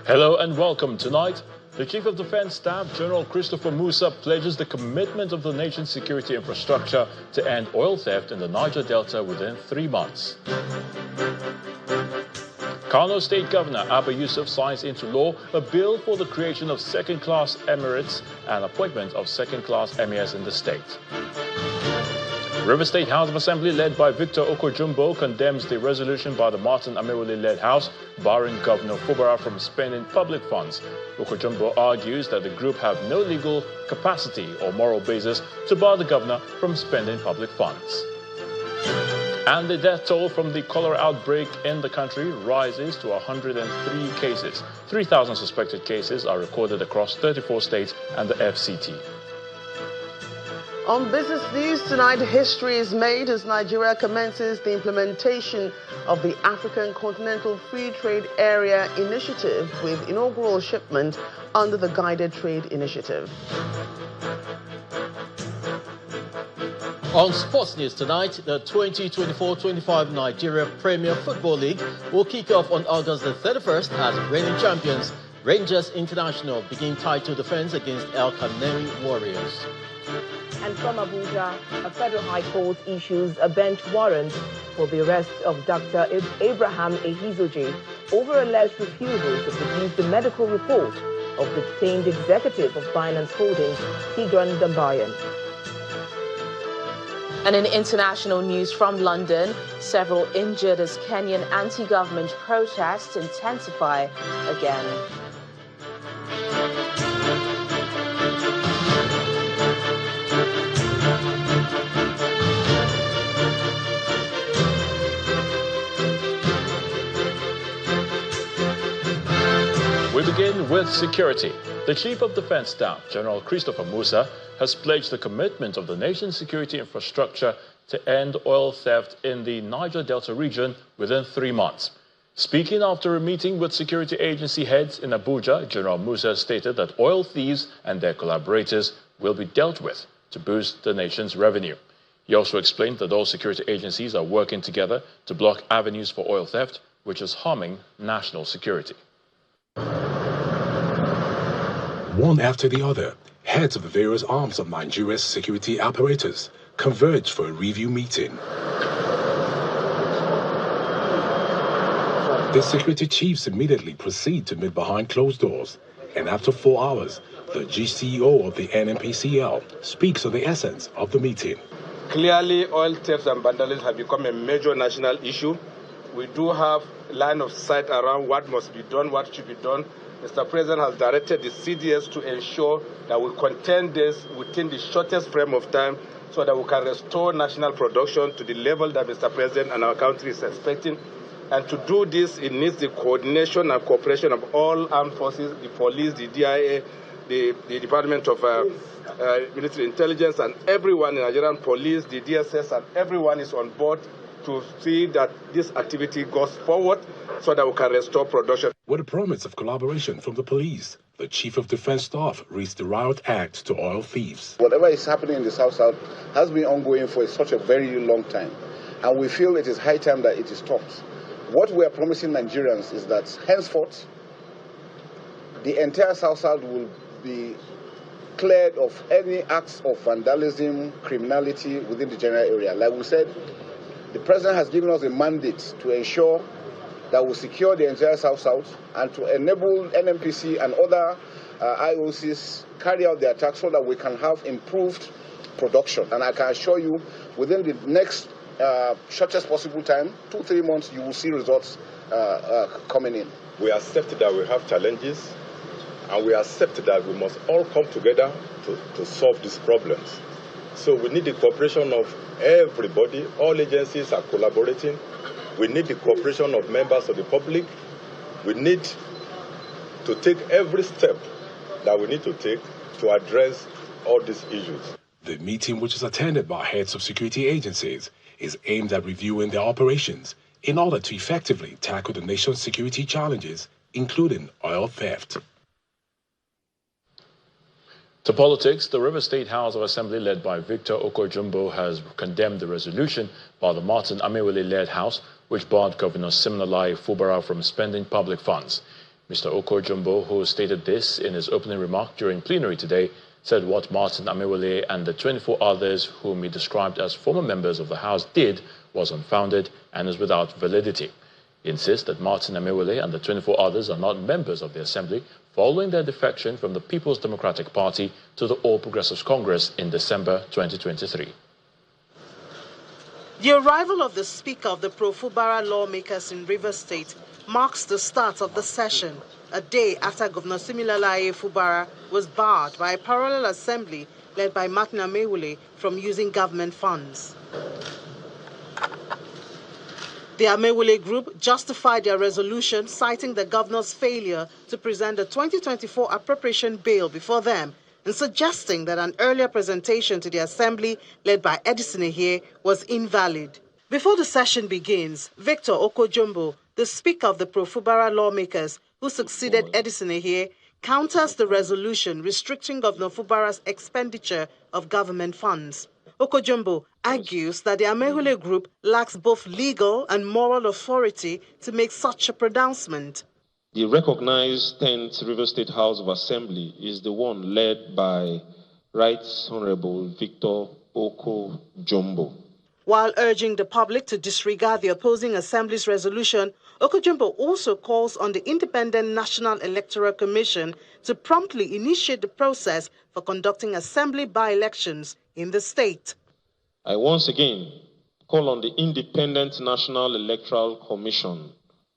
Hello and welcome. Tonight, the Chief of Defense Staff, General Christopher Musa, pledges the commitment of the nation's security infrastructure to end oil theft in the Niger Delta within 3 months. Kano State Governor Abba Yusuf signs into law a bill for the creation of second-class emirates and appointment of second-class emirs in the state. River State House of Assembly, led by Victor Okojumbo, condemns the resolution by the Martin Amiruli-led House barring Governor Fubara from spending public funds. Okojumbo argues that the group have no legal capacity or moral basis to bar the governor from spending public funds. And the death toll from the cholera outbreak in the country rises to 103 cases. 3,000 suspected cases are recorded across 34 states and the FCT. On business news tonight, history is made as Nigeria commences the implementation of the African Continental Free Trade Area Initiative with inaugural shipment under the Guided Trade Initiative. On sports news tonight, the 2024-25 Nigeria Premier Football League will kick off on August the 31st as reigning champions Rangers International begin title defense against El Canary Warriors. And from Abuja, a federal high court issues a bench warrant for the arrest of Dr. Abraham Ehizoje over alleged refusal to produce the medical report of the detained executive of Binance Holdings, Tigran Dambayan. And in international news from London, several injured as Kenyan anti-government protests intensify again. We begin with security. The Chief of Defense Staff, General Christopher Musa, has pledged the commitment of the nation's security infrastructure to end oil theft in the Niger Delta region within 3 months. Speaking after a meeting with security agency heads in Abuja, General Musa stated that oil thieves and their collaborators will be dealt with to boost the nation's revenue. He also explained that all security agencies are working together to block avenues for oil theft, which is harming national security. One after the other, heads of the various arms of Nigeria's security apparatus converged for a review meeting. The security chiefs immediately proceed to meet behind closed doors, and after 4 hours, the GCO of the NNPCL speaks on the essence of the meeting. Clearly, oil theft and vandalism have become a major national issue. We do have line of sight around what must be done, what should be done. Mr. President has directed the CDS to ensure that we contain this within the shortest frame of time so that we can restore national production to the level that Mr. President and our country is expecting. And to do this, it needs the coordination and cooperation of all armed forces, the police, the DIA, the Department of Military Intelligence, and everyone in Nigerian police, the DSS, and everyone is on board to see that this activity goes forward so that we can restore production. With a promise of collaboration from the police, the Chief of Defense Staff reads the Riot Act to oil thieves. Whatever is happening in the South has been ongoing for such a very long time, and we feel it is high time that it is stopped. What we are promising Nigerians is that henceforth, the entire South will be cleared of any acts of vandalism, criminality within the general area. Like we said, the President has given us a mandate to ensure that we secure the entire South and to enable NNPC and other IOCs carry out their attacks so that we can have improved production. And I can assure you, within the next shortest possible time, 2-3 months, you will see results coming in. We accept that we have challenges, and we accept that we must all come together to solve these problems. So we need the cooperation of everybody. All agencies are collaborating. We need the cooperation of members of the public. We need to take every step that we need to take to address all these issues. The meeting, which is attended by heads of security agencies, is aimed at reviewing their operations in order to effectively tackle the nation's security challenges, including oil theft. To politics, the River State House of Assembly, led by Victor Okojumbo, has condemned the resolution by the Martin Amiruli-led House, which barred Governor Siminalayi Fubara from spending public funds. Mr. Oko-Jumbo, who stated this in his opening remark during plenary today, said what Martin Amewole and the 24 others whom he described as former members of the House did was unfounded and is without validity. He insists that Martin Amewole and the 24 others are not members of the Assembly following their defection from the People's Democratic Party to the All Progressives Congress in December 2023. The arrival of the Speaker of the Pro-Fubara lawmakers in Rivers State marks the start of the session, a day after Governor Similalaye Fubara was barred by a parallel assembly led by Martin Amewole from using government funds. The Amewole group justified their resolution citing the governor's failure to present the 2024 appropriation bill before them and suggesting that an earlier presentation to the assembly led by Edison Ehie was invalid. Before the session begins, Victor Oko-Jumbo, the Speaker of the Pro-Fubara lawmakers who succeeded Edison Ehie, counters the resolution restricting Governor Fubara's expenditure of government funds. Oko-Jumbo argues that the Amewole group lacks both legal and moral authority to make such a pronouncement. The recognized 10th River State House of Assembly is the one led by Right Honorable Victor Oko-Jumbo. While urging the public to disregard the opposing Assembly's resolution, Oko-Jumbo also calls on the Independent National Electoral Commission to promptly initiate the process for conducting Assembly by-elections in the state. I once again call on the Independent National Electoral Commission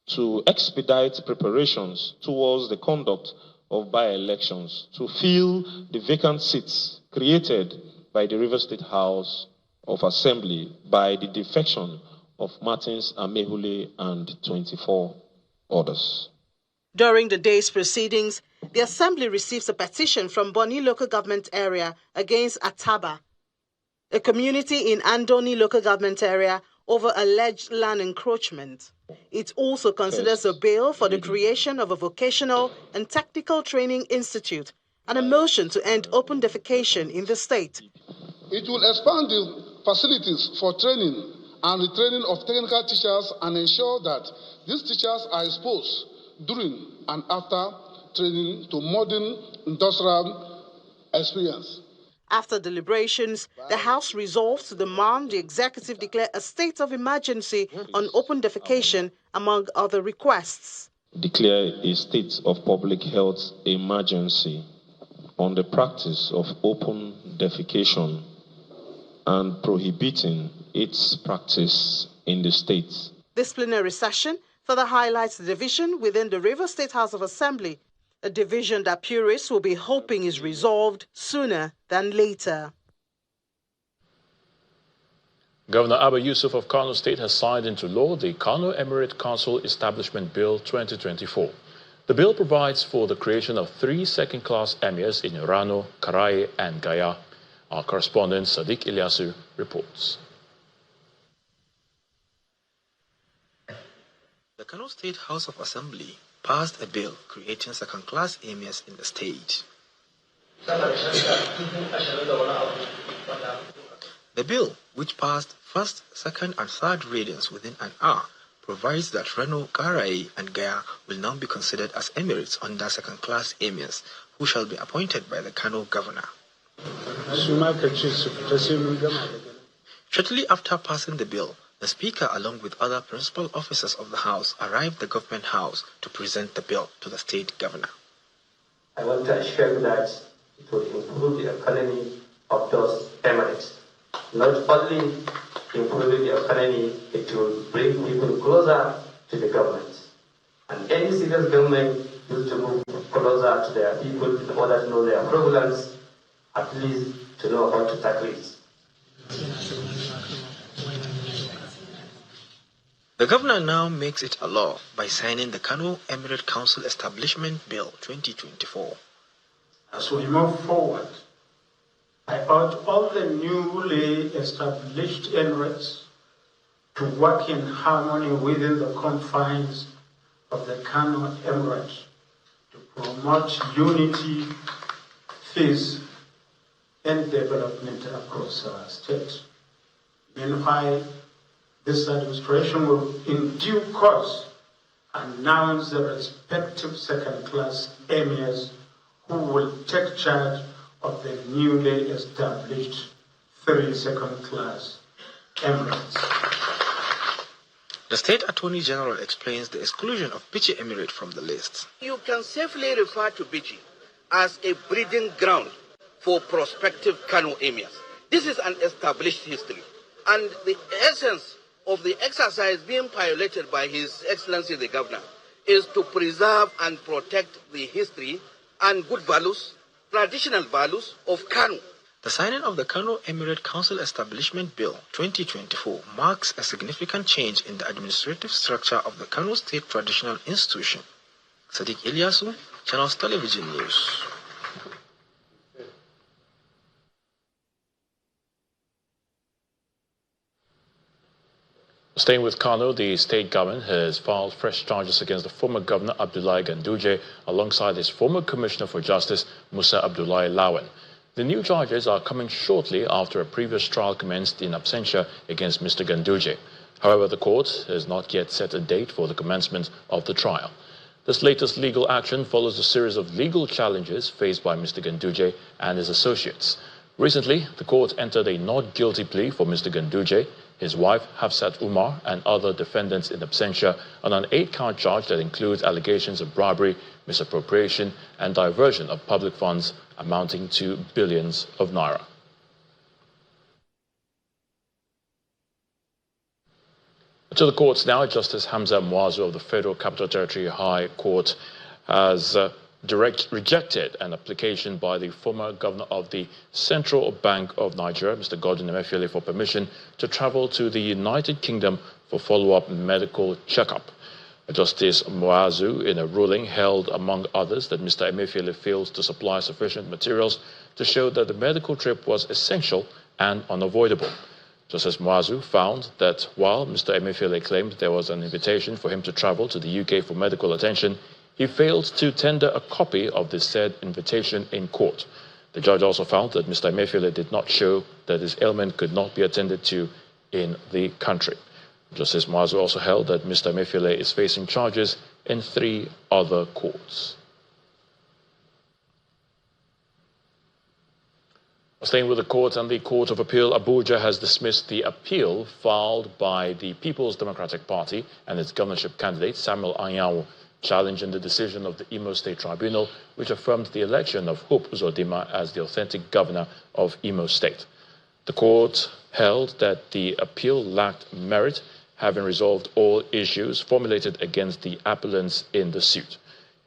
to expedite preparations towards the conduct of by-elections to fill the vacant seats created by the River State House of Assembly by the defection of Martins Amewole and 24 others. During the day's proceedings, the Assembly receives a petition from Boni local government area against Ataba, a community in Andoni local government area, over alleged land encroachment. It also considers a bill for the creation of a vocational and technical training institute and a motion to end open defecation in the state. It will expand the facilities for training and retraining of technical teachers and ensure that these teachers are exposed during and after training to modern industrial experience. After deliberations, the House resolved to demand the executive declare a state of emergency on open defecation, among other requests. Declare a state of public health emergency on the practice of open defecation and prohibiting its practice in the state. This plenary session further highlights the division within the River State House of Assembly, a division that purists will be hoping is resolved sooner than later. Governor Abba Yusuf of Kano State has signed into law the Kano Emirate Council Establishment Bill 2024. The bill provides for the creation of 3 second-class emirs in Rano, Karaye and Gaya. Our correspondent Sadiq Ilyasu reports. The Kano State House of Assembly passed a bill creating second-class emirs in the state. The bill, which passed first, second and third readings within an hour, provides that Rano, Karaye and Gaya will now be considered as emirates under second-class emirs, who shall be appointed by the Kano governor. Shortly after passing the bill, the Speaker, along with other principal officers of the House, arrived at the Government House to present the bill to the State Governor. I want to assure you that it will improve the economy of those emirates. Not only improving the economy, it will bring people closer to the government. And any serious government needs to move closer to their people in order to know their problems, at least to know how to tackle it. The governor now makes it a law by signing the Kano Emirate Council Establishment Bill 2024. As we move forward, I urge all the newly established emirates to work in harmony within the confines of the Kano Emirate to promote unity, peace, and development across our state. Meanwhile, this administration will in due course announce the respective second-class emirs who will take charge of the newly established 3 second-class emirates. The State Attorney General explains the exclusion of Bichi Emirate from the list. You can safely refer to Bichi as a breeding ground for prospective Kano emirs. This is an established history, and the essence of the exercise being piloted by His Excellency the Governor is to preserve and protect the history and good values, traditional values of Kano. The signing of the Kano Emirate Council Establishment Bill 2024 marks a significant change in the administrative structure of the Kano State Traditional Institution. Sadiq Ilyasu, Channels Television News. Staying with Kano, the state government has filed fresh charges against the former governor Abdullahi Ganduje alongside his former commissioner for justice Musa Abdullahi Lawan. The new charges are coming shortly after a previous trial commenced in absentia against Mr. Ganduje. However, the court has not yet set a date for the commencement of the trial. This latest legal action follows a series of legal challenges faced by Mr. Ganduje and his associates. Recently, the court entered a not guilty plea for Mr. Ganduje, his wife Hafsat Umar, and other defendants in absentia on an 8-count charge that includes allegations of bribery, misappropriation, and diversion of public funds amounting to billions of naira. To the courts now, Justice Hamza Muazu of the Federal Capital Territory High Court has rejected an application by the former governor of the Central Bank of Nigeria, Mr. Godwin Emefiele, for permission to travel to the United Kingdom for follow-up medical checkup. Justice Muazu, in a ruling, held, among others, that Mr. Emefiele fails to supply sufficient materials to show that the medical trip was essential and unavoidable. Justice Muazu found that while Mr. Emefiele claimed there was an invitation for him to travel to the UK for medical attention, he failed to tender a copy of the said invitation in court. The judge also found that Mr. Emefiele did not show that his ailment could not be attended to in the country. Justice Muazu also held that Mr. Emefiele is facing charges in 3 other courts. Staying with the court, and the Court of Appeal Abuja has dismissed the appeal filed by the People's Democratic Party and its governorship candidate Samuel Anyanwu, challenging the decision of the Imo State Tribunal, which affirmed the election of Hope Uzodinma as the authentic governor of Imo State. The court held that the appeal lacked merit, having resolved all issues formulated against the appellants in the suit.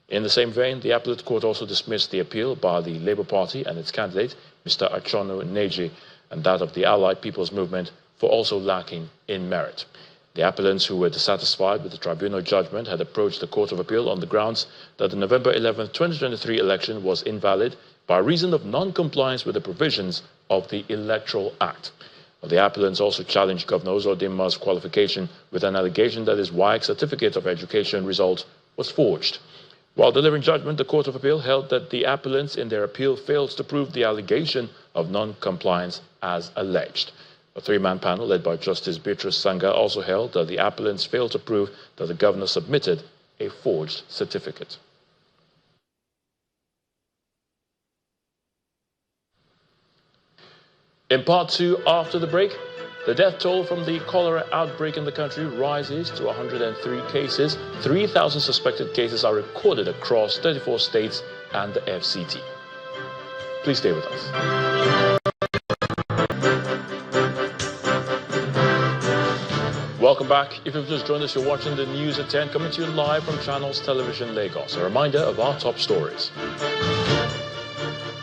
In the same vein, the appellate court also dismissed the appeal by the Labour Party and its candidate, Mr. Achono Neji, and that of the Allied People's Movement for also lacking in merit. The appellants, who were dissatisfied with the tribunal judgment, had approached the Court of Appeal on the grounds that the November 11, 2023 election was invalid by reason of non-compliance with the provisions of the Electoral Act. The appellants also challenged Governor Uzodinma's qualification with an allegation that his WAEC certificate of education result was forged. While delivering judgment, the Court of Appeal held that the appellants in their appeal failed to prove the allegation of non-compliance as alleged. A 3-man panel led by Justice Beatrice Sanga also held that the appellants failed to prove that the governor submitted a forged certificate. In part 2, after the break, the death toll from the cholera outbreak in the country rises to 103 cases. 3,000 suspected cases are recorded across 34 states and the FCT. Please stay with us. Welcome back. If you've just joined us, you're watching the News at 10, coming to you live from Channels Television Lagos. A reminder of our top stories.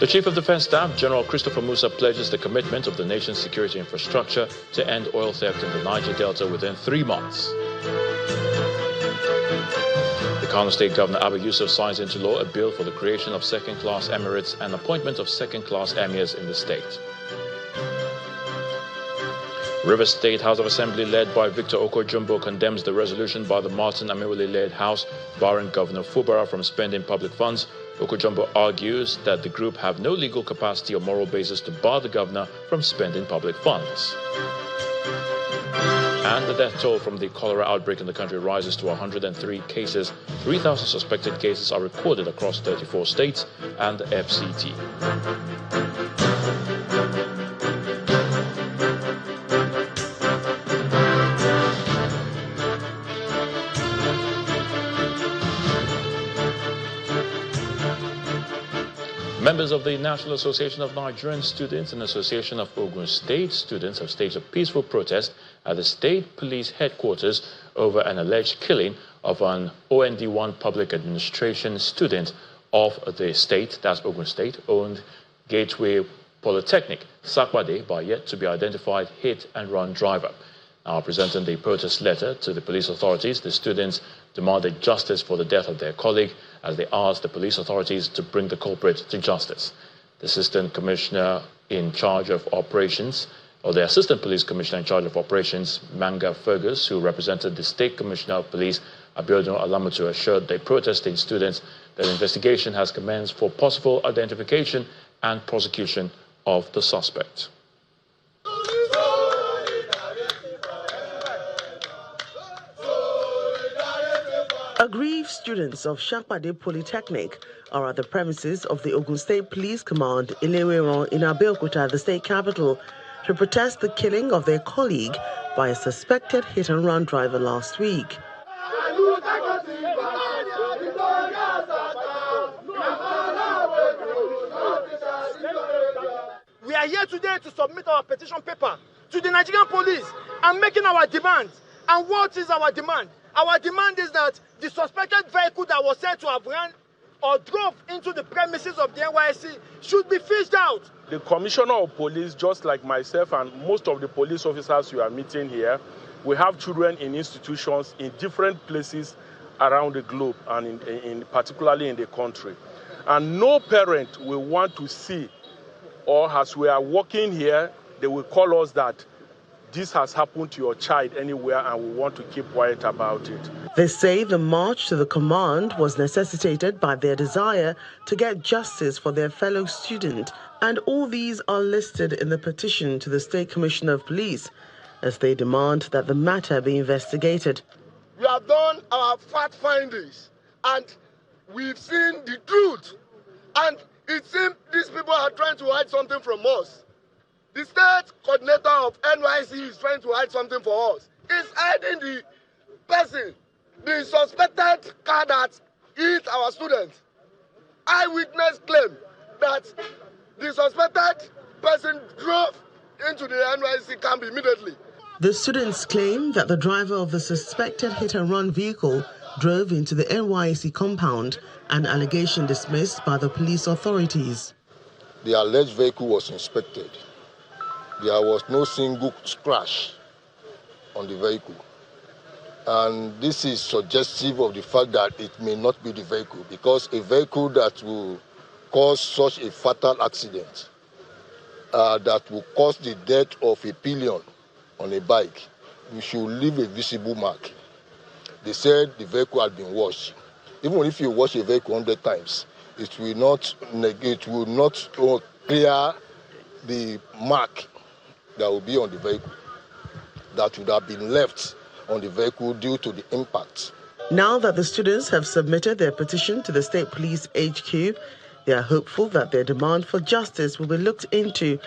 The Chief of Defense Staff, General Christopher Musa, pledges the commitment of the nation's security infrastructure to end oil theft in the Niger Delta within 3 months. The Kano State Governor Abba Yusuf signs into law a bill for the creation of second-class emirates and appointment of second-class emirs in the state. Rivers State House of Assembly, led by Victor Okojumbo, condemns the resolution by the Martin Amewule-led House barring Governor Fubara from spending public funds. Okojumbo argues that the group have no legal capacity or moral basis to bar the governor from spending public funds. And the death toll from the cholera outbreak in the country rises to 103 cases. 3,000 suspected cases are recorded across 34 states and the FCT. Members of the National Association of Nigerian Students and Association of Ogun State Students have staged a peaceful protest at the state police headquarters over an alleged killing of an OND1 public administration student of the state, that's Ogun State-owned Gateway Polytechnic, Sakwade, by yet-to-be-identified hit-and-run driver. Now presenting the protest letter to the police authorities, the students demanded justice for the death of their colleague as they asked the police authorities to bring the culprit to justice. The Assistant Commissioner in charge of operations, or the Assistant Police Commissioner in charge of operations, Manga Fergus, who represented the State Commissioner of Police, Abiodun Alamutu, assured the protesting students that an investigation has commenced for possible identification and prosecution of the suspect. Aggrieved students of Sakwade Polytechnic are at the premises of the Ogun State Police Command Ileweron in Abeokuta, the state capital, to protest the killing of their colleague by a suspected hit-and-run driver last week. We are here today to submit our petition paper to the Nigerian police and making our demands. And what is our demand? Our demand is that the suspected vehicle that was said to have ran or drove into the premises of the NYSC should be fished out. The Commissioner of Police, just like myself and most of the police officers you are meeting here, we have children in institutions in different places around the globe and particularly in the country. And no parent will want to see, or as we are working here, they will call us that this has happened to your child anywhere and we want to keep quiet about it. They say the march to the command was necessitated by their desire to get justice for their fellow student, and all these are listed in the petition to the State Commissioner of Police as they demand that the matter be investigated. We have done our fact findings and we've seen the truth, and it seems these people are trying to hide something from us. The state coordinator of NYC is trying to hide something for us. He's hiding the person, the suspected car that hit our students. Eyewitness claim that the suspected person drove into the NYC camp immediately. The students claim that the driver of the suspected hit-and-run vehicle drove into the NYC compound, an allegation dismissed by the police authorities. The alleged vehicle was inspected. There was no single scratch on the vehicle. And this is suggestive of the fact that it may not be the vehicle, because a vehicle that will cause such a fatal accident, that will cause the death of a pillion on a bike, you should leave a visible mark. They said the vehicle had been washed. Even if you wash a vehicle 100 times, it will not clear the mark that will be on the vehicle, that would have been left on the vehicle due to the impact. Now that the students have submitted their petition to the State Police HQ, they are hopeful that their demand for justice will be looked into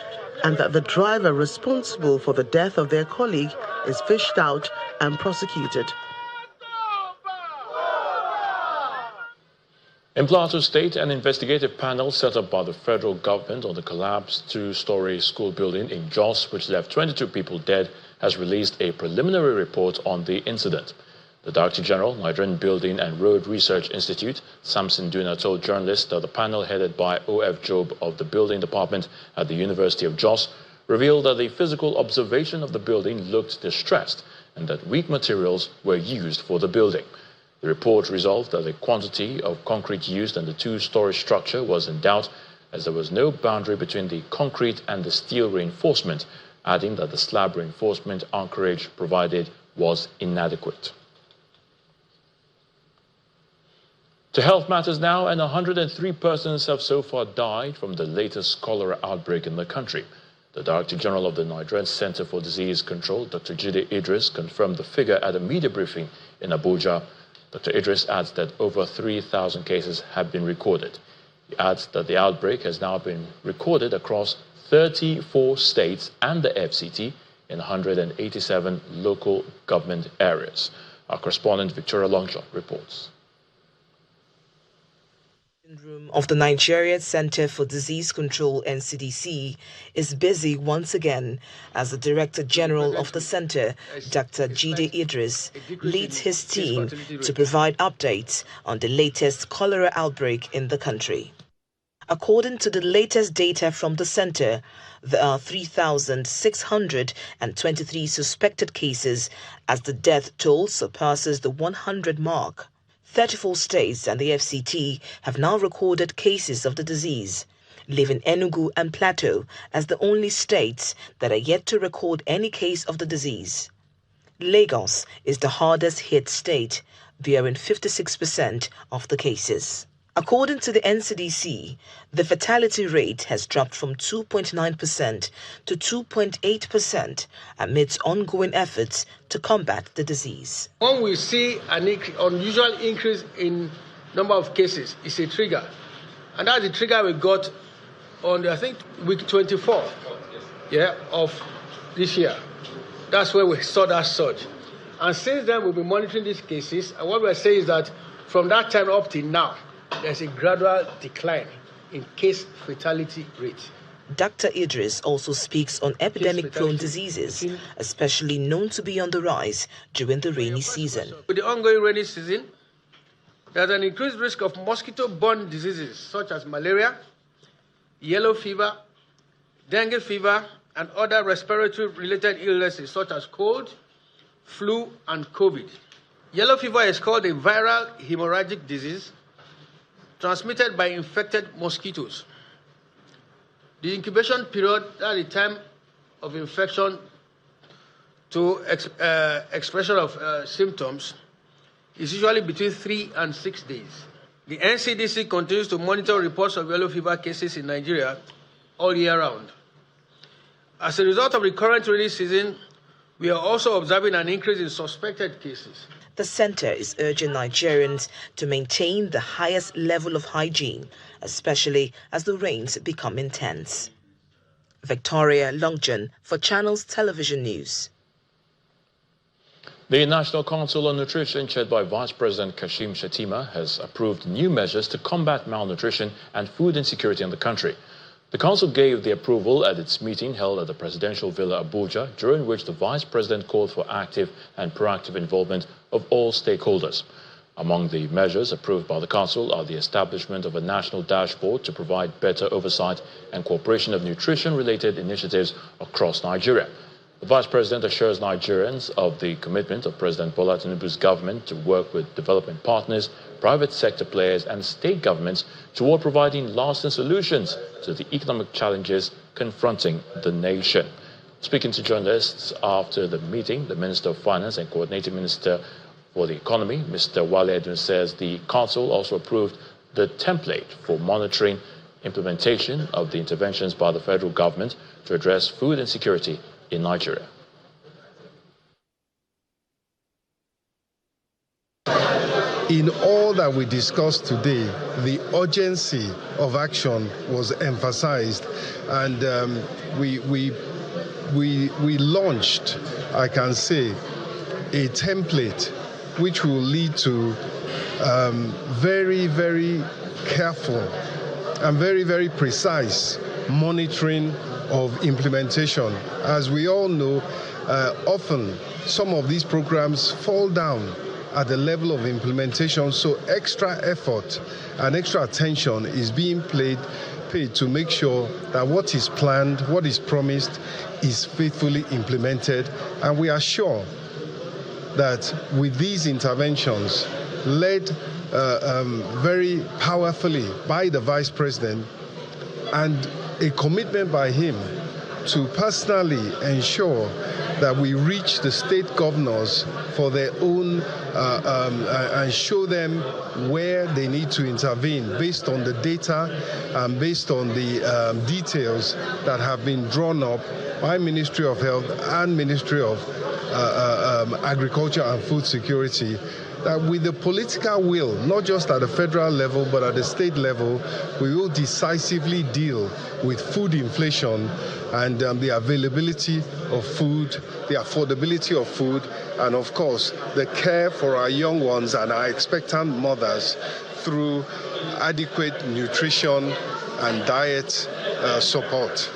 and that the driver responsible for the death of their colleague is fished out and prosecuted. In Plateau State, an investigative panel set up by the federal government on the collapsed two-story school building in Jos, which left 22 people dead, has released a preliminary report on the incident. The Director General, Nigerian Building and Road Research Institute, Samson Duna, told journalists that the panel headed by O.F. Job of the Building Department at the University of Jos revealed that the physical observation of the building looked distressed and that weak materials were used for the building. The report resolved that the quantity of concrete used in the two-story structure was in doubt, as there was no boundary between the concrete and the steel reinforcement, adding that the slab reinforcement anchorage provided was inadequate. To health matters now, and 103 persons have so far died from the latest cholera outbreak in the country. The Director General of the Nigerian Center for Disease Control, Dr. Jaiz Idris, confirmed the figure at a media briefing in Abuja. Dr. Idris adds that over 3,000 cases have been recorded. He adds that the outbreak has now been recorded across 34 states and the FCT in 187 local government areas. Our correspondent Victoria Longshot reports. Room of the Nigeria Center for Disease Control (NCDC) is busy once again as the Director General of the center, Dr. Jaiz Idris, leads his team to provide updates on the latest cholera outbreak in the country. According to the latest data from the center, there are 3,623 suspected cases as the death toll surpasses the 100 mark. 34 states and the FCT have now recorded cases of the disease, leaving Enugu and Plateau as the only states that are yet to record any case of the disease. Lagos is the hardest hit state, bearing 56% of the cases. According to the NCDC, the fatality rate has dropped from 2.9% to 2.8% amidst ongoing efforts to combat the disease. When we see an unusual increase in number of cases, it's a trigger. And that's the trigger we got on, I think, week 24 of this year. That's where we saw that surge. And since then, we've been monitoring these cases. And what we're saying is that from that time up till now, there's a gradual decline in case fatality rate. Dr. Idris also speaks on epidemic-prone diseases, especially known to be on the rise during the rainy season. With the ongoing rainy season, there's an increased risk of mosquito-borne diseases such as malaria, yellow fever, dengue fever, and other respiratory-related illnesses such as cold, flu, and COVID. Yellow fever is called a viral hemorrhagic disease transmitted by infected mosquitoes. The incubation period, at the time of infection to expression of symptoms, is usually between 3 and 6 days. The NCDC continues to monitor reports of yellow fever cases in Nigeria all year round. As a result of the current rainy season, we are also observing an increase in suspected cases. The center is urging Nigerians to maintain the highest level of hygiene, especially as the rains become intense. Victoria Longjon for Channels Television News. The National Council on Nutrition, chaired by Vice President Kashim Shettima, has approved new measures to combat malnutrition and food insecurity in the country. The council gave the approval at its meeting held at the Presidential Villa Abuja, during which the Vice President called for active and proactive involvement of all stakeholders. Among the measures approved by the council are the establishment of a national dashboard to provide better oversight and cooperation of nutrition-related initiatives across Nigeria. The Vice President assures Nigerians of the commitment of President Bola Tinubu's government to work with development partners, private sector players and state governments toward providing lasting solutions to the economic challenges confronting the nation. Speaking to journalists after the meeting, the Minister of Finance and Coordinating Minister for the Economy, Mr. Wale Edun, says the council also approved the template for monitoring implementation of the interventions by the federal government to address food insecurity in Nigeria. In all that we discussed today, the urgency of action was emphasized, and we launched, I can say, a template which will lead to very, very careful and very, very precise monitoring of implementation. As we all know, often some of these programs fall down at the level of implementation, so extra effort and extra attention is being paid to make sure that what is planned, what is promised, is faithfully implemented. And we are sure that with these interventions, led very powerfully by the Vice President, and a commitment by him to personally ensure that we reach the state governors for their own and show them where they need to intervene based on the data and based on the details that have been drawn up by Ministry of Health and Ministry of Agriculture and Food Security, that with the political will, not just at the federal level, but at the state level, we will decisively deal with food inflation and the availability of food, the affordability of food, and of course, the care for our young ones and our expectant mothers through adequate nutrition and diet support.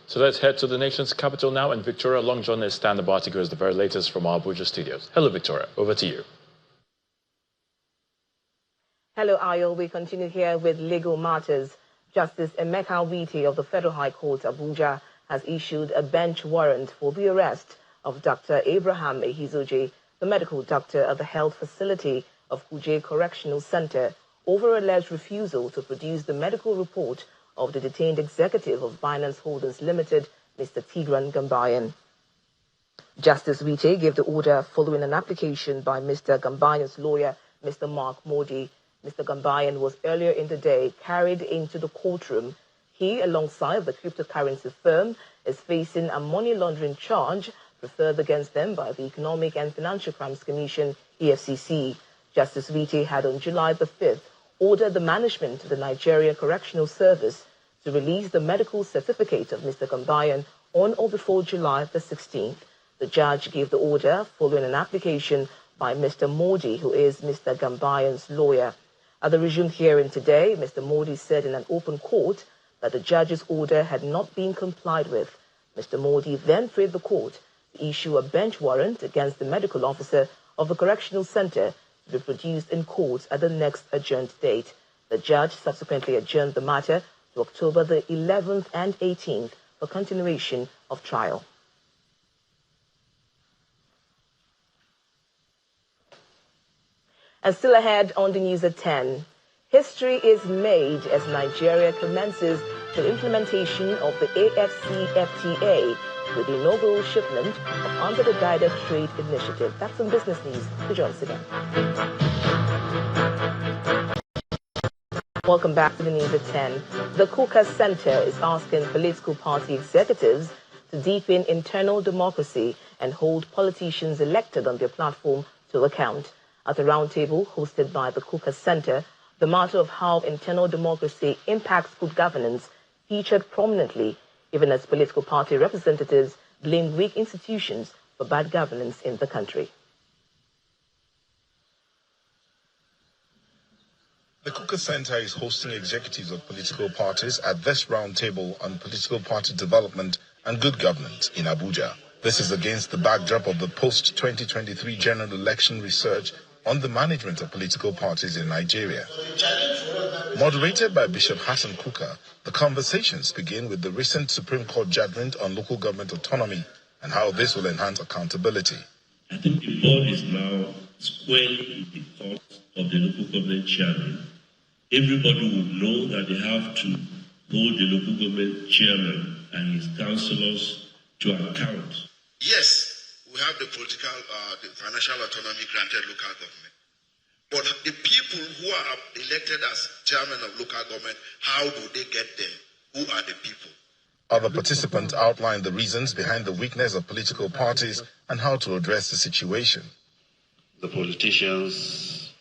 So let's head to the nation's capital now, and Victoria Longjohn is standing by to give us the very latest from our Abuja studios. Hello, Victoria. Over to you. Hello, Ayo. We continue here with legal matters. Justice Emeka Wite of the Federal High Court, Abuja, has issued a bench warrant for the arrest of Dr. Abraham Ehizoje, the medical doctor at the health facility of Kuje Correctional Center, over alleged refusal to produce the medical report of the detained executive of Binance Holdings Limited, Mr. Tigran Gambayan. Justice Wite gave the order following an application by Mr. Gambayan's lawyer, Mr. Mark Modi. Mr. Gambayan was earlier in the day carried into the courtroom. He, alongside the cryptocurrency firm, is facing a money laundering charge preferred against them by the Economic and Financial Crimes Commission, EFCC. Justice Wite had on July the 5th ordered the management of the Nigeria Correctional Service to release the medical certificate of Mr. Gambayan on or before July the 16th. The judge gave the order following an application by Mr. Modi, who is Mr. Gambayan's lawyer. At the resumed hearing today, Mr. Modi said in an open court that the judge's order had not been complied with. Mr. Modi then prayed the court to issue a bench warrant against the medical officer of the correctional center to be produced in court at the next adjourned date. The judge subsequently adjourned the matter to October the 11th and 18th for continuation of trial. And still ahead on the news at 10, history is made as Nigeria commences the implementation of the AfCFTA with the inaugural shipment of Under the Guided Trade Initiative. That's some business news. To join us again. Welcome back to the news at 10. The Kuka Center is asking political party executives to deepen internal democracy and hold politicians elected on their platform to account. At a roundtable hosted by the Kuka Center, the matter of how internal democracy impacts good governance featured prominently, even as political party representatives blame weak institutions for bad governance in the country. The Kuka Center is hosting executives of political parties at this roundtable on political party development and good governance in Abuja. This is against the backdrop of the post-2023 general election research on the management of political parties in Nigeria. Moderated by Bishop Hassan Kuka, the conversations begin with the recent Supreme Court judgment on local government autonomy and how this will enhance accountability. I think the ball is now squarely in the court of the local government chairman. Everybody will know that they have to hold the local government chairman and his councillors to account. Yes, we have the political, the financial autonomy granted local government. But the people who are elected as chairman of local government, how do they get there? Who are the people? Other participants outlined the reasons behind the weakness of political parties and how to address the situation. The politicians,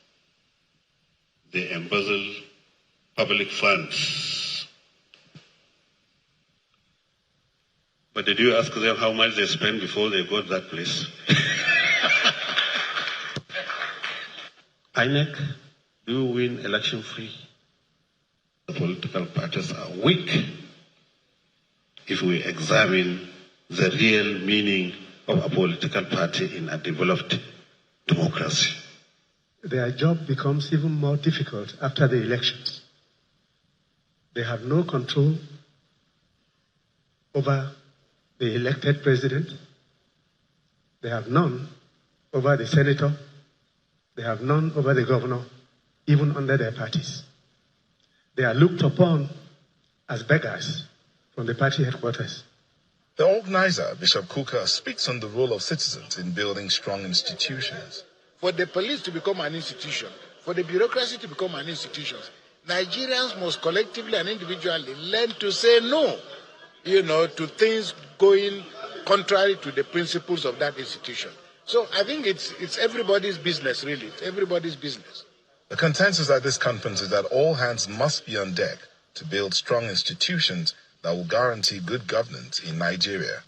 they embezzle public funds. But did you ask them how much they spent before they got that place? INEC, do you win election free? The political parties are weak if we examine the real meaning of a political party in a developed democracy. Their job becomes even more difficult after the elections. They have no control over the elected president. They have none over the senator. They have none over the governor, even under their parties. They are looked upon as beggars from the party headquarters. The organizer, Bishop Kuka, speaks on the role of citizens in building strong institutions. For the police to become an institution, for the bureaucracy to become an institution, Nigerians must collectively and individually learn to say no, to things going contrary to the principles of that institution. So I think it's everybody's business, really. It's everybody's business. The consensus at this conference is that all hands must be on deck to build strong institutions that will guarantee good governance in Nigeria.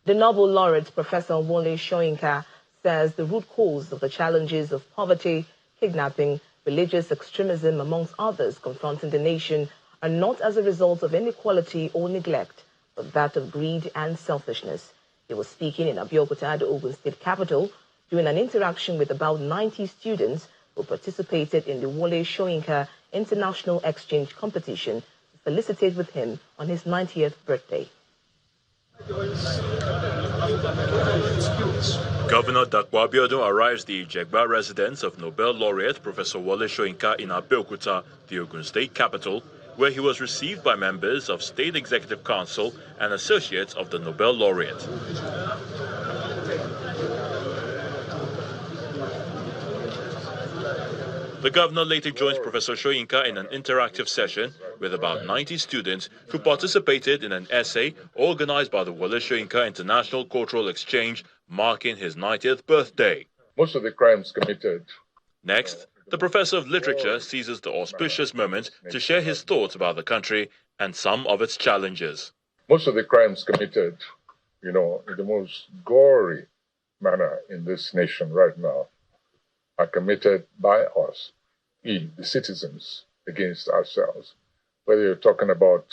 The Nobel laureate, Professor Wole Soyinka, says the root cause of the challenges of poverty, kidnapping, religious extremism, amongst others, confronting the nation are not as a result of inequality or neglect, but that of greed and selfishness. He was speaking in Abeokuta, the Ogun State capital, during an interaction with about 90 students who participated in the Wole Soyinka International Exchange Competition to felicitate with him on his 90th birthday. Governor Dakwa Abiodun arrives at the Ijegba residence of Nobel laureate Professor Wole Soyinka in Abeokuta, the Ogun State capital, where he was received by members of State Executive Council and associates of the Nobel laureate. The governor later joins Professor Soyinka in an interactive session with about 90 students who participated in an essay organized by the Wole Soyinka International Cultural Exchange marking his 90th birthday. Most of the crimes committed. Next, the professor of literature seizes the auspicious moment to share his thoughts about the country and some of its challenges. Most of the crimes committed, in the most gory manner in this nation right now are committed by us, the citizens, against ourselves. Whether you're talking about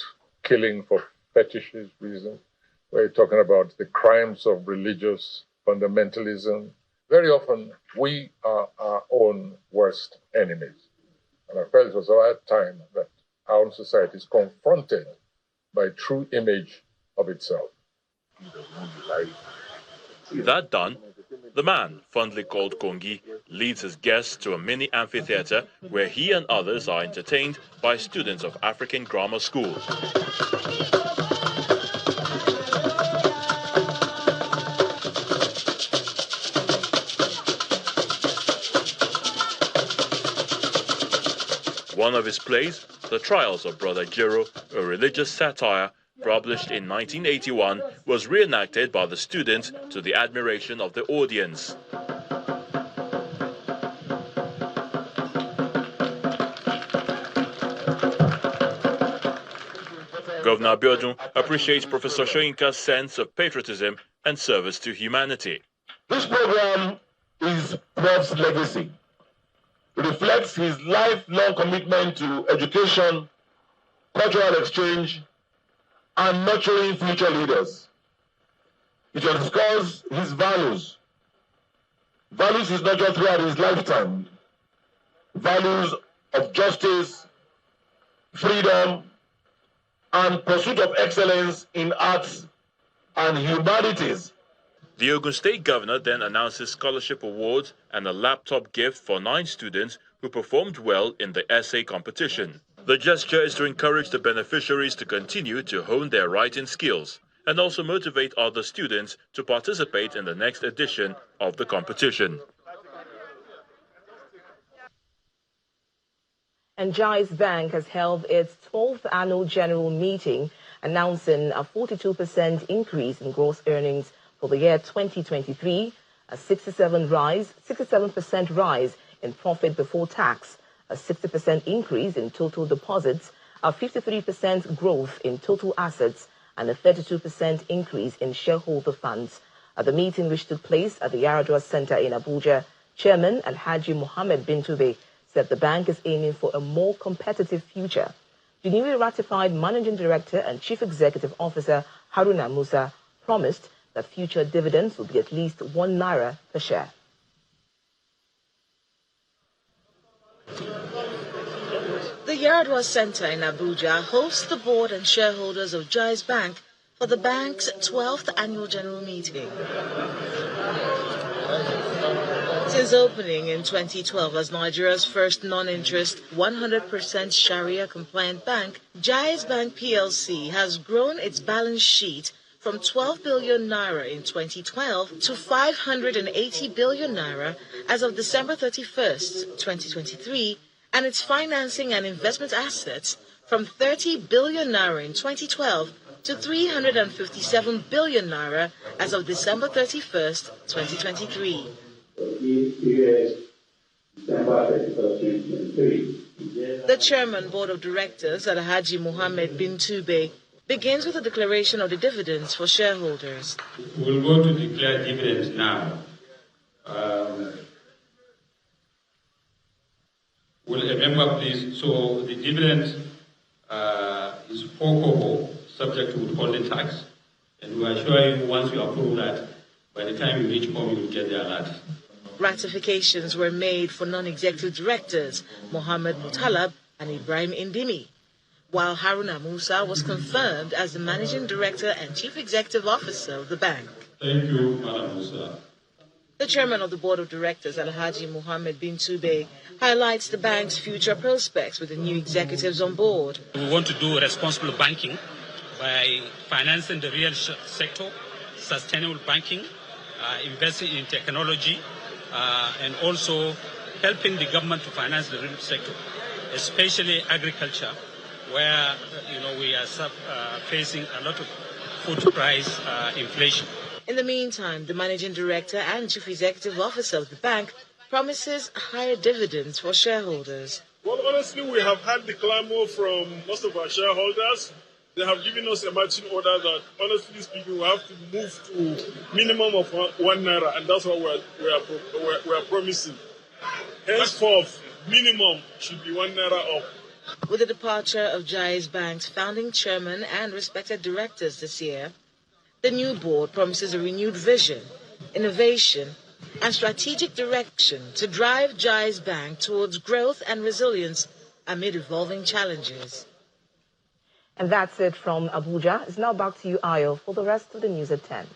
killing for fetishes reasons, whether you're talking about the crimes of religious fundamentalism, very often we are our own worst enemies. And I felt it was about time that our own society is confronted by a true image of itself. That done, the man, fondly called Kongi, leads his guests to a mini amphitheater where he and others are entertained by students of African grammar schools. One of his plays, The Trials of Brother Jiro, a religious satire, published in 1981, was reenacted by the students to the admiration of the audience. Governor Abiodun appreciates Professor Soyinka's sense of patriotism and service to humanity. This program is Prof's legacy. It reflects his lifelong commitment to education, cultural exchange, and nurturing future leaders. It underscores his values. Values is nurtured throughout his lifetime. Values of justice, freedom, and pursuit of excellence in arts and humanities. The Ogun State governor then announces scholarship awards and a laptop gift for 9 students who performed well in the essay competition. The gesture is to encourage the beneficiaries to continue to hone their writing skills and also motivate other students to participate in the next edition of the competition. And Jaiz Bank has held its 12th annual general meeting, announcing a 42% increase in gross earnings for the year 2023, a 67% rise in profit before tax, a 60% increase in total deposits, a 53% growth in total assets, and a 32% increase in shareholder funds. At the meeting, which took place at the Yaradua Center in Abuja, Chairman Alhaji Mohammed Bintube said the bank is aiming for a more competitive future. The newly ratified Managing Director and Chief Executive Officer Haruna Musa promised that future dividends will be at least 1 naira per share. The Yaradua Center in Abuja hosts the board and shareholders of Jaiz Bank for the bank's 12th annual general meeting. Since opening in 2012 as Nigeria's first non-interest, 100% Sharia-compliant bank, Jaiz Bank PLC has grown its balance sheet from 12 billion naira in 2012 to 580 billion naira as of December 31st, 2023, and its financing and investment assets from 30 billion naira in 2012 to 357 billion naira as of December 31st, 2023. The Chairman Board of Directors, Alhaji Mohammed bin Tube, begins with a declaration of the dividends for shareholders. We're going to declare dividends now. Will a member please? So the dividend is 4 kobo, subject to withholding tax, and we assure you once you approve that, by the time you reach home, you will get the alert. Ratifications were made for non-executive directors Mohammed Mutalab and Ibrahim Indimi, while Haruna Musa was confirmed as the Managing Director and Chief Executive Officer of the bank. Thank you, Madam Musa. The Chairman of the Board of Directors, Alhaji Mohammed bin Tube, highlights the bank's future prospects with the new executives on board. We want to do responsible banking by financing the real sector, sustainable banking, investing in technology, and also helping the government to finance the real sector, especially agriculture, where we are facing a lot of food price inflation. In the meantime, the Managing Director and Chief Executive Officer of the bank promises higher dividends for shareholders. Well, honestly, we have had the clamor from most of our shareholders. They have given us a marching order that, honestly speaking, we have to move to minimum of 1 naira, and that's what we are promising. Henceforth, minimum should be 1 naira up. With the departure of Jaiz Bank's founding chairman and respected directors this year, the new board promises a renewed vision, innovation, and strategic direction to drive Jaiz Bank towards growth and resilience amid evolving challenges. And that's it from Abuja. It's now back to you, Ayo, for the rest of the news at 10.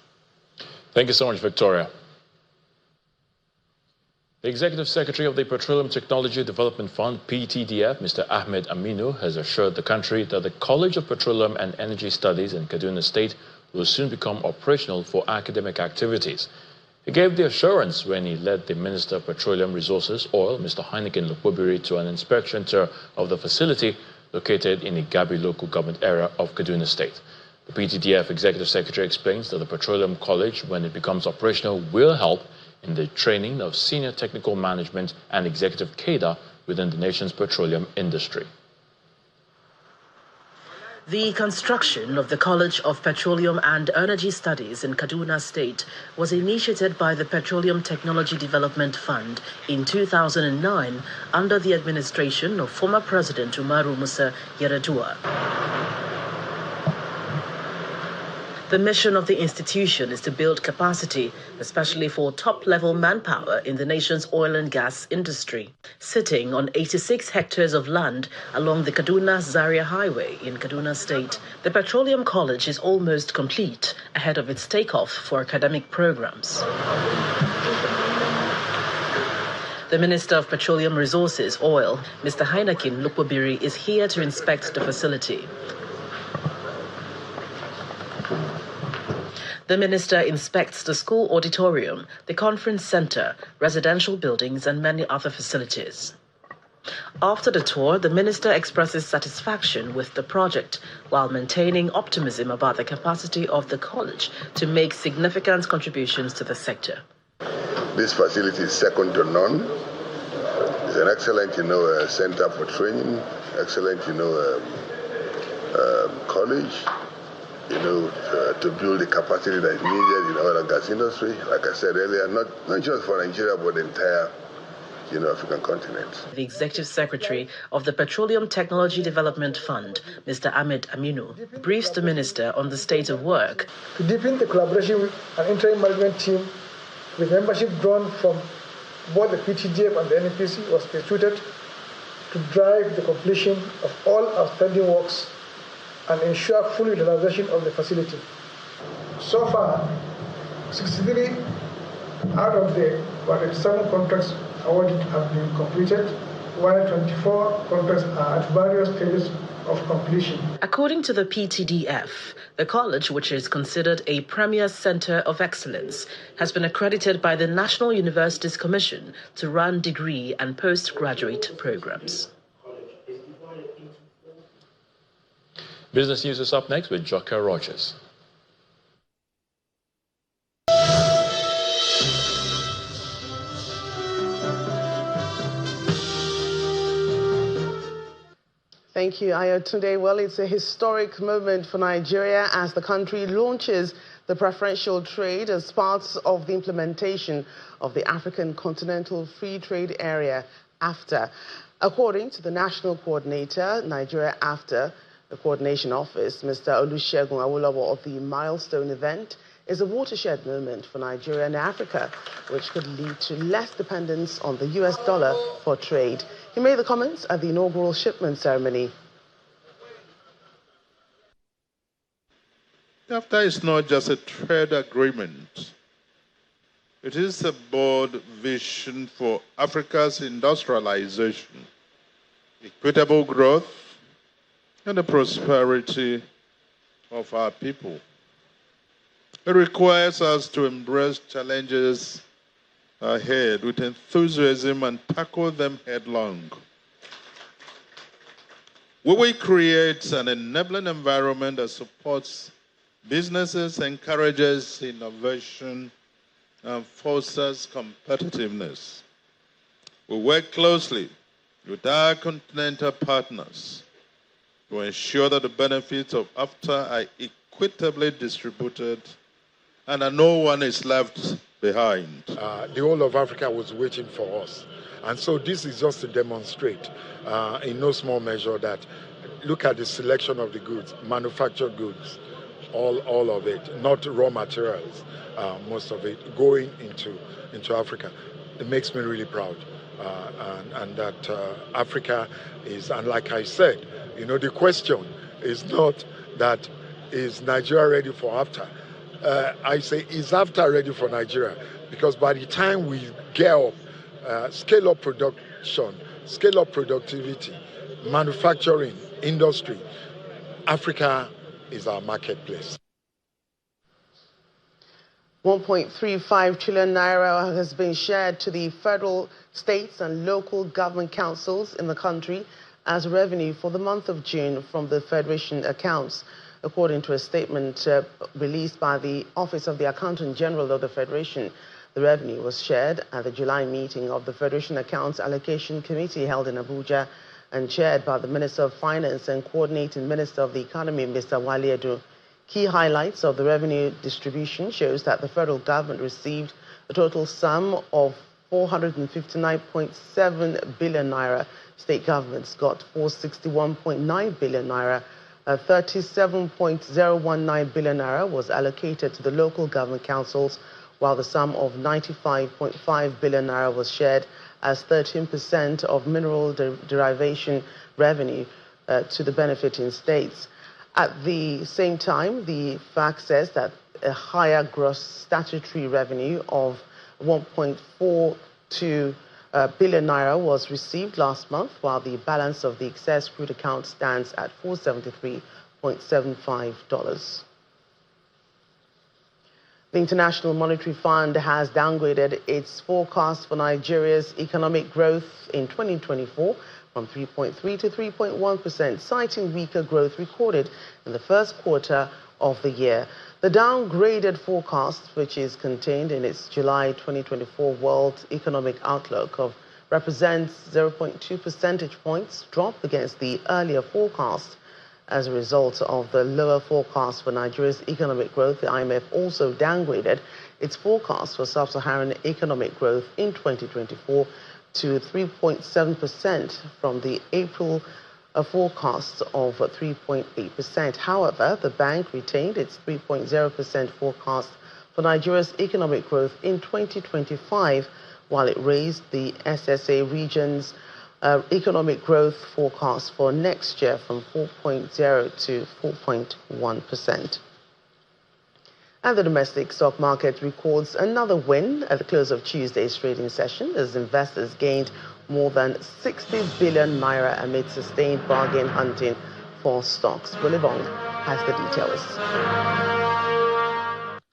Thank you so much, Victoria. The Executive Secretary of the Petroleum Technology Development Fund, PTDF, Mr. Ahmed Aminu, has assured the country that the College of Petroleum and Energy Studies in Kaduna State will soon become operational for academic activities. He gave the assurance when he led the Minister of Petroleum Resources, Oil, Mr. Heineken Lukwubiri, to an inspection tour of the facility located in the Gabi local government area of Kaduna State. The PTDF Executive Secretary explains that the Petroleum College, when it becomes operational, will help in the training of senior technical management and executive cadre within the nation's petroleum industry. The construction of the College of Petroleum and Energy Studies in Kaduna State was initiated by the Petroleum Technology Development Fund in 2009 under the administration of former President Umaru Musa Yar'Adua. The mission of the institution is to build capacity, especially for top-level manpower in the nation's oil and gas industry. Sitting on 86 hectares of land along the Kaduna-Zaria Highway in Kaduna State, the Petroleum College is almost complete, ahead of its takeoff for academic programs. The Minister of Petroleum Resources, Oil, Mr. Heineken Lukwubiri, is here to inspect the facility. The minister inspects the school auditorium, the conference center, residential buildings, and many other facilities. After the tour, the minister expresses satisfaction with the project while maintaining optimism about the capacity of the college to make significant contributions to the sector. This facility is second to none. It's an excellent, center for training, excellent, college. To build the capacity that is needed in the oil and gas industry, like I said earlier, not just for Nigeria, but the entire, African continent. The Executive Secretary of the Petroleum Technology Development Fund, Mr. Ahmed Aminu, briefs the Minister on the state of work. To deepen the collaboration with an interim management team with membership drawn from both the PTDF and the NNPC was instituted to drive the completion of all outstanding works and ensure full utilization of the facility. So far, 63 Out of the 187 contracts awarded have been completed, while 24 contracts are at various stages of completion. According to the PTDF, the college, which is considered a premier center of excellence, has been accredited by the National Universities Commission to run degree and postgraduate programs. Business News is up next with Jocko Rogers. Thank you, Ayotunde. Well, it's a historic moment for Nigeria as the country launches the preferential trade as part of the implementation of the African Continental Free Trade Area, AfCFTA. According to the National Coordinator, Nigeria AfCFTA, the Coordination Office, Mr. Olusegun Awolowo, the milestone event is a watershed moment for Nigeria and Africa, which could lead to less dependence on the US dollar for trade. He made the comments at the inaugural shipment ceremony. AfCFTA is not just a trade agreement. It is a bold vision for Africa's industrialization, equitable growth, and the prosperity of our people. It requires us to embrace challenges ahead with enthusiasm and tackle them headlong. We will create an enabling environment that supports businesses, encourages innovation, and fosters competitiveness. We work closely with our continental partners to ensure that the benefits of AfCFTA are equitably distributed and that no one is left behind. The whole of Africa was waiting for us. And so this is just to demonstrate in no small measure that look at the selection of the goods, manufactured goods, all of it, not raw materials, most of it going into Africa. It makes me really proud. And that Africa is, and like I said, the question is not that is Nigeria ready for AfCFTA. I say, is AfCFTA ready for Nigeria? Because by the time we gear up, scale up production, scale up productivity, manufacturing, industry, Africa is our marketplace. 1.35 trillion naira has been shared to the federal, states and local government councils in the country as revenue for the month of June from the Federation accounts. According to a statement released by the Office of the Accountant General of the Federation, the revenue was shared at the July meeting of the Federation Accounts Allocation Committee held in Abuja and chaired by the Minister of Finance and Coordinating Minister of the Economy, Mr. Wale Edu. Key highlights of the revenue distribution shows that the federal government received a total sum of 459.7 billion naira. State governments got 461.9 billion naira. 37.019 billion naira was allocated to the local government councils, while the sum of 95.5 billion naira was shared as 13% of mineral derivation revenue to the benefiting states. At the same time, the FAC says that a higher gross statutory revenue of 1.42 billion naira was received last month, while the balance of the excess crude account stands at $473.75. The International Monetary Fund has downgraded its forecast for Nigeria's economic growth in 2024 from 3.3 to 3.1%, citing weaker growth recorded in the first quarter of the year. The downgraded forecast, which is contained in its July 2024 World Economic Outlook, represents 0.2 percentage points drop against the earlier forecast. As a result of the lower forecast for Nigeria's economic growth, the IMF also downgraded its forecast for sub-Saharan economic growth in 2024 to 3.7% from the April forecast of 3.8%. However, the bank retained its 3.0% forecast for Nigeria's economic growth in 2025, while it raised the SSA region's economic growth forecast for next year from 4.0 to 4.1%. And the domestic stock market records another win at the close of Tuesday's trading session as investors gained more than 60 billion naira amid sustained bargain hunting for stocks. Bolivong has the details.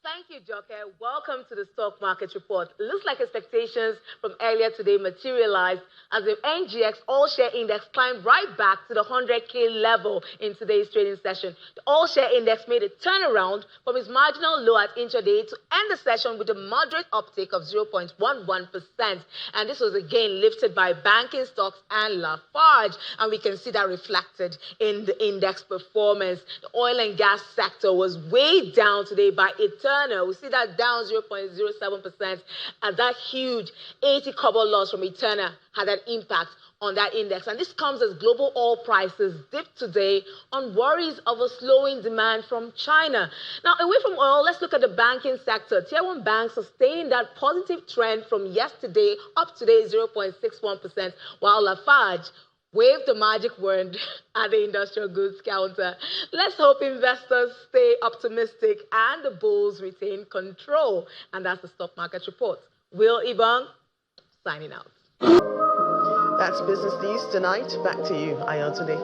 Thank you, Joke. Welcome to the Stock Market Report. Looks like expectations from earlier today materialized as the NGX All-Share Index climbed right back to the 100K level in today's trading session. The All-Share Index made a turnaround from its marginal low at intraday to end the session with a moderate uptick of 0.11%. And this was again lifted by banking stocks and Lafarge. And we can see that reflected in the index performance. The oil and gas sector was weighed down today by Eterna. We see that down 0.07%, and that huge 80 kobo loss from Eterna had an impact on that index. And this comes as global oil prices dipped today on worries of a slowing demand from China. Now, away from oil, let's look at the banking sector. Tier 1 banks sustaining that positive trend from yesterday up today 0.61%, while Lafarge waved the magic word at the industrial goods counter. Let's hope investors stay optimistic and the bulls retain control. And that's the Stock Market Report. Will Ibang, signing out. That's business news tonight. Back to you, Ayotunde.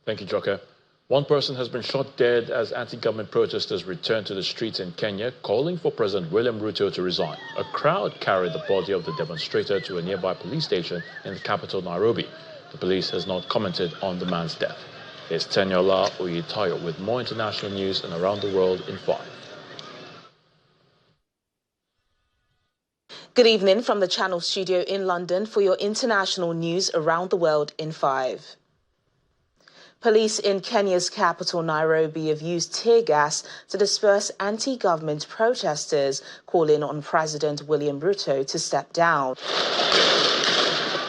Thank you, Joker. One person has been shot dead as anti-government protesters return to the streets in Kenya, calling for President William Ruto to resign. A crowd carried the body of the demonstrator to a nearby police station in the capital, Nairobi. The police has not commented on the man's death. Here's Tenyola Oyetayo with more international news and around the world in 5. Good evening from the Channel studio in London for your international news around the world in 5. Police in Kenya's capital, Nairobi, have used tear gas to disperse anti-government protesters, calling on President William Ruto to step down.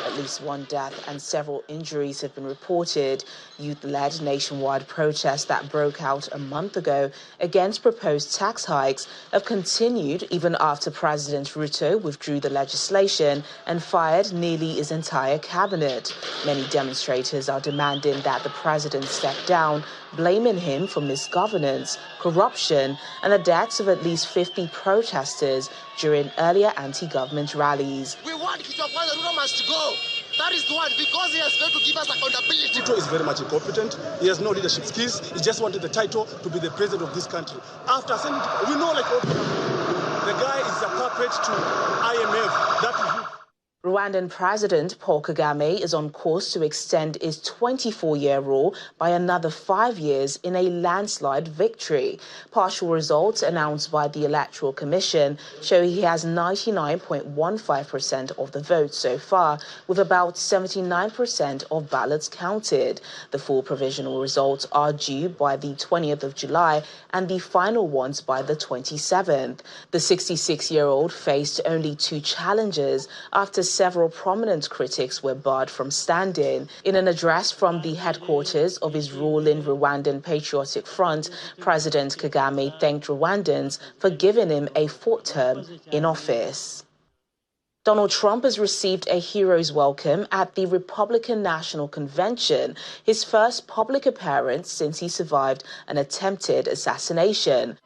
At least one death and several injuries have been reported. Youth-led nationwide protests that broke out a month ago against proposed tax hikes have continued even after President Ruto withdrew the legislation and fired nearly his entire cabinet. Many demonstrators are demanding that the president step down, blaming him for misgovernance, corruption, and the deaths of at least 50 protesters during earlier anti-government rallies. We want Ruto must go. That is the one, because he has failed to give us accountability. Ruto is very much incompetent. He has no leadership skills. He just wanted the title to be the president of this country. After sending, we know like the guy is a puppet to IMF. That is Rwandan President Paul Kagame is on course to extend his 24-year rule by another 5 years in a landslide victory. Partial results announced by the Electoral Commission show he has 99.15% of the votes so far, with about 79% of ballots counted. The full provisional results are due by the 20th of July and the final ones by the 27th. The 66-year-old faced only 2 challenges after several prominent critics were barred from standing. In an address from the headquarters of his ruling Rwandan Patriotic Front, President Kagame thanked Rwandans for giving him a 4th term in office. Donald Trump has received a hero's welcome at the Republican National Convention, his first public appearance since he survived an attempted assassination.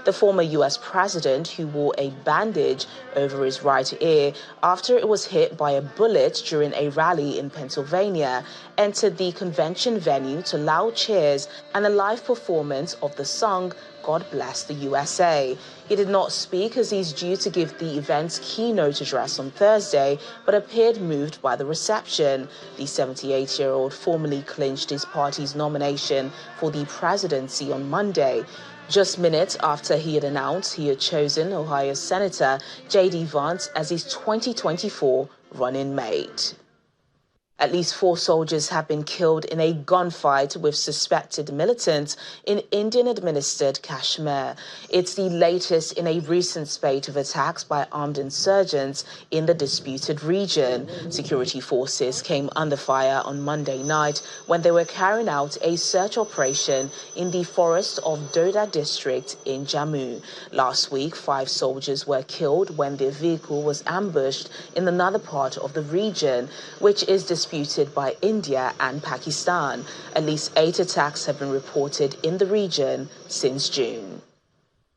The former U.S. president, who wore a bandage over his right ear after it was hit by a bullet during a rally in Pennsylvania, entered the convention venue to loud cheers and a live performance of the song God Bless the USA. He did not speak as he's due to give the event's keynote address on Thursday, but appeared moved by the reception. The 78-year-old formally clinched his party's nomination for the presidency on Monday, just minutes after he had announced he had chosen Ohio Senator J.D. Vance as his 2024 running mate. At least 4 soldiers have been killed in a gunfight with suspected militants in Indian-administered Kashmir. It's the latest in a recent spate of attacks by armed insurgents in the disputed region. Security forces came under fire on Monday night when they were carrying out a search operation in the forest of Doda district in Jammu. Last week, 5 soldiers were killed when their vehicle was ambushed in another part of the region, which is disputed disputed by India and Pakistan. At least 8 attacks have been reported in the region since June.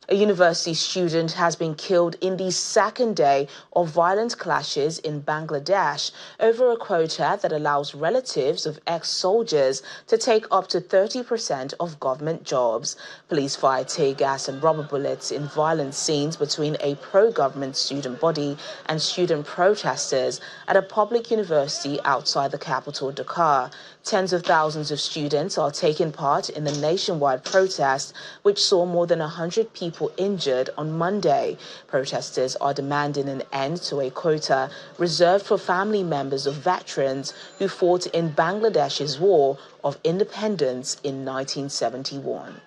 A university student has been killed in the second day of violent clashes in Bangladesh over a quota that allows relatives of ex-soldiers to take up to 30% of government jobs. Police fired tear gas and rubber bullets in violent scenes between a pro-government student body and student protesters at a public university outside the capital, Dhaka. Tens of thousands of students are taking part in the nationwide protest, which saw more than 100 people injured on Monday. Protesters are demanding an end to a quota reserved for family members of veterans who fought in Bangladesh's War of Independence in 1971.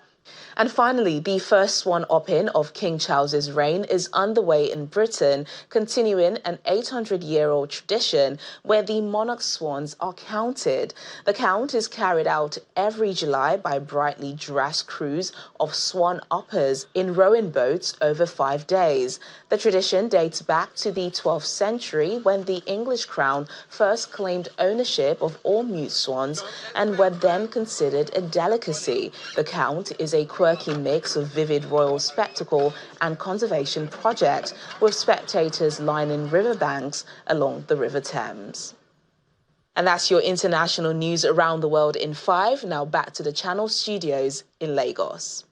And finally, the first swan-opping of King Charles's reign is underway in Britain, continuing an 800-year-old tradition where the monarch's swans are counted. The count is carried out every July by brightly dressed crews of swan-uppers in rowing boats over 5 days. The tradition dates back to the 12th century when the English crown first claimed ownership of all mute swans and were then considered a delicacy. The count is a quirky mix of vivid royal spectacle and conservation project, with spectators lining riverbanks along the River Thames. And that's your international news around the world in 5. Now back to the Channel studios in Lagos.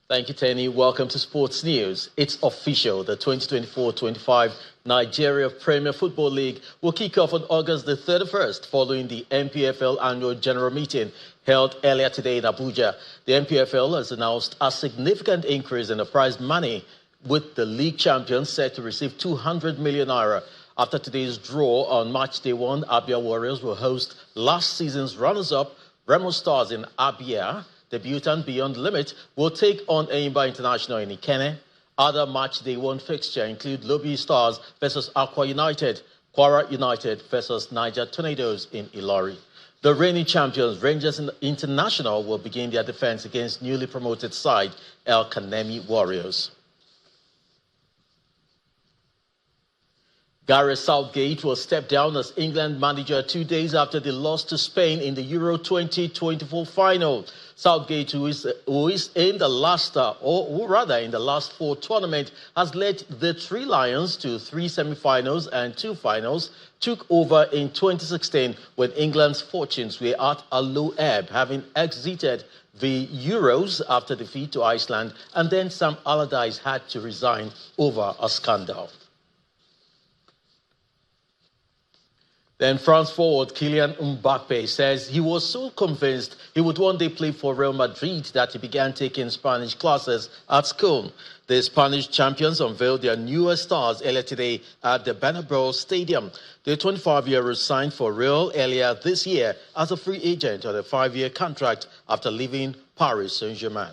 Thank you, Tenny. Welcome to Sports News. It's official. The 2024-25 Nigeria Premier Football League will kick off on August the 31st following the NPFL annual general meeting held earlier today in Abuja. The NPFL has announced a significant increase in the prize money, with the league champions set to receive 200 million naira. After today's draw on match day 1, Abia Warriors will host last season's runners-up Remo Stars in Abia. Debutant Beyond Limit will take on Enyimba International in Ikene. Other match day 1 fixture include Lobi Stars versus Aqua United, Kwara United versus Niger Tornadoes in Ilori. The reigning champions, Rangers International, will begin their defense against newly promoted side El Kanemi Warriors. Gareth Southgate will step down as England manager 2 days after they lost to Spain in the Euro 2024 final. Southgate, who is in the last, in the last 4 tournaments, has led the Three Lions to 3 semi-finals and 2 finals. Took over in 2016 when England's fortunes were at a low ebb, having exited the Euros after defeat to Iceland, and then Sam Allardyce had to resign over a scandal. Then France forward Kylian Mbappe says he was so convinced he would one day play for Real Madrid that he began taking Spanish classes at school. The Spanish champions unveiled their newest stars earlier today at the Bernabeu Stadium. The 25-year-old signed for Real earlier this year as a free agent on a 5-year contract after leaving Paris Saint-Germain.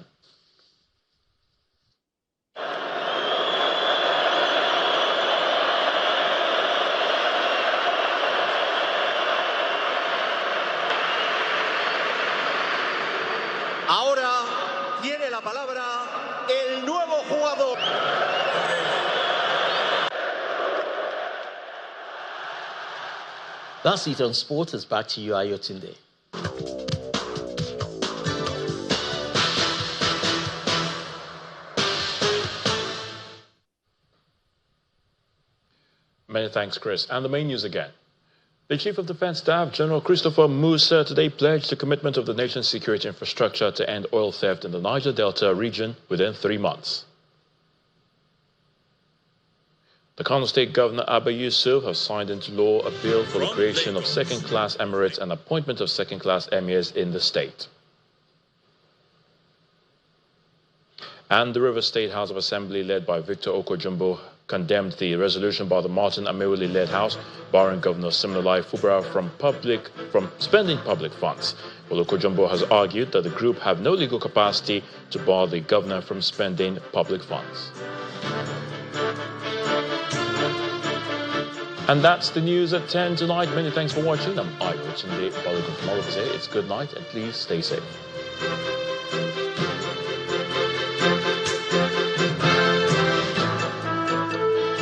Ahora tiene la palabra el nuevo jugador. That's it on sports. It's back to you, Ayotunde. Many thanks, Chris. And the main news again. The Chief of Defense Staff, General Christopher Musa, today pledged the commitment of the nation's security infrastructure to end oil theft in the Niger Delta region within 3 months. The Kano State Governor Abba Yusuf has signed into law a bill for the creation of second-class emirates and appointment of second-class emirs in the state. And the River State House of Assembly, led by Victor Okojumbo, condemned the resolution by the Martin Amewuli-led House, barring Governor Siminalayi Fubara from spending public funds. Well, Okojumbo has argued that the group have no legal capacity to bar the governor from spending public funds. And that's the news at 10 tonight. Many thanks for watching. I'm Ayotunde Balogun from all of us here. It's good night and please stay safe.